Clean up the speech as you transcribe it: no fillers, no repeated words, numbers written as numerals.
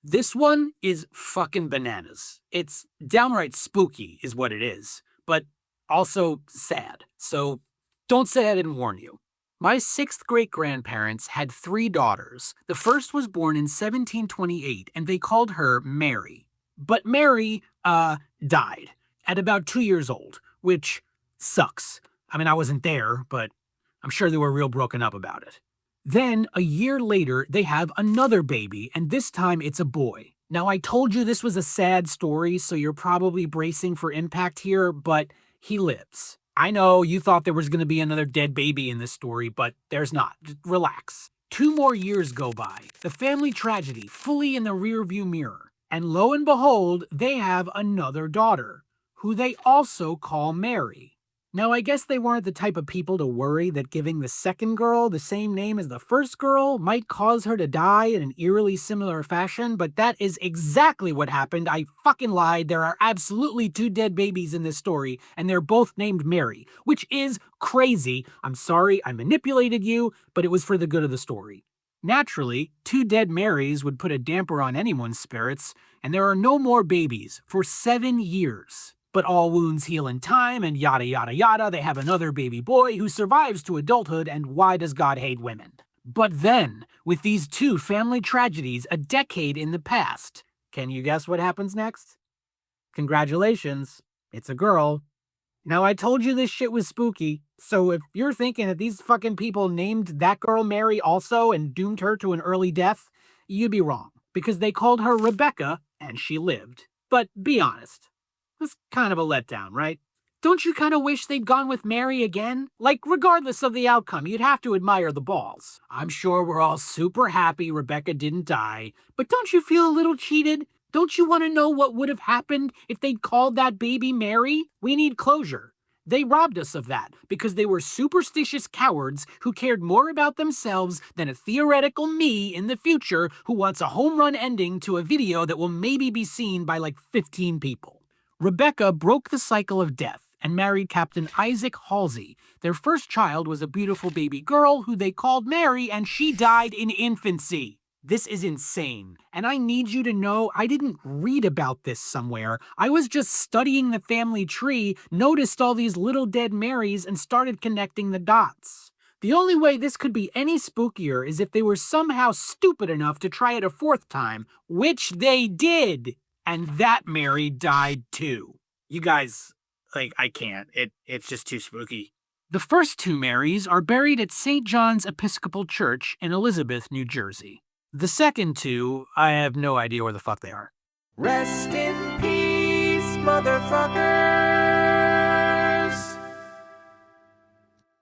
This one is fucking bananas. It's downright spooky, is what it is, but also sad. So don't say I didn't warn you. My sixth great grandparents had three daughters. The first was born in 1728, and they called her Mary. But Mary, died at about 2 years old, which sucks. I mean, I wasn't there, but I'm sure they were real broken up about it. Then, a year later, they have another baby, and this time it's a boy. Now, I told you this was a sad story, so you're probably bracing for impact here, but he lives. I know you thought there was going to be another dead baby in this story, but there's not. Just relax. 2 more years go by, the family tragedy fully in the rearview mirror, and lo and behold, they have another daughter, who they also call Mary. Now, I guess they weren't the type of people to worry that giving the second girl the same name as the first girl might cause her to die in an eerily similar fashion, but that is exactly what happened. I fucking lied. There are absolutely two dead babies in this story, and they're both named Mary, which is crazy. I'm sorry I manipulated you, but it was for the good of the story. Naturally, two dead Marys would put a damper on anyone's spirits, and there are no more babies for 7 years. But all wounds heal in time, and yada yada yada. They have another baby boy who survives to adulthood, and why does God hate women? But then, with these two family tragedies a decade in the past, can you guess what happens next? Congratulations, it's a girl. Now, I told you this shit was spooky, so if you're thinking that these fucking people named that girl Mary also and doomed her to an early death, you'd be wrong, because they called her Rebecca, and she lived. But be honest. It's kind of a letdown, right? Don't you kind of wish they'd gone with Mary again? Like, regardless of the outcome, you'd have to admire the balls. I'm sure we're all super happy Rebecca didn't die, but don't you feel a little cheated? Don't you want to know what would have happened if they'd called that baby Mary? We need closure. They robbed us of that because they were superstitious cowards who cared more about themselves than a theoretical me in the future who wants a home run ending to a video that will maybe be seen by like 15 people. Rebecca broke the cycle of death and married Captain Isaac Halsey. Their first child was a beautiful baby girl who they called Mary, and she died in infancy. This is insane, and I need you to know I didn't read about this somewhere. I was just studying the family tree, noticed all these little dead Marys, and started connecting the dots. The only way this could be any spookier is if they were somehow stupid enough to try it a fourth time, which they did. And that Mary died too. You guys, I can't. It's just too spooky. The first two Marys are buried at St. John's Episcopal Church in Elizabeth, New Jersey. The second two, I have no idea where the fuck they are. Rest in peace, motherfucker.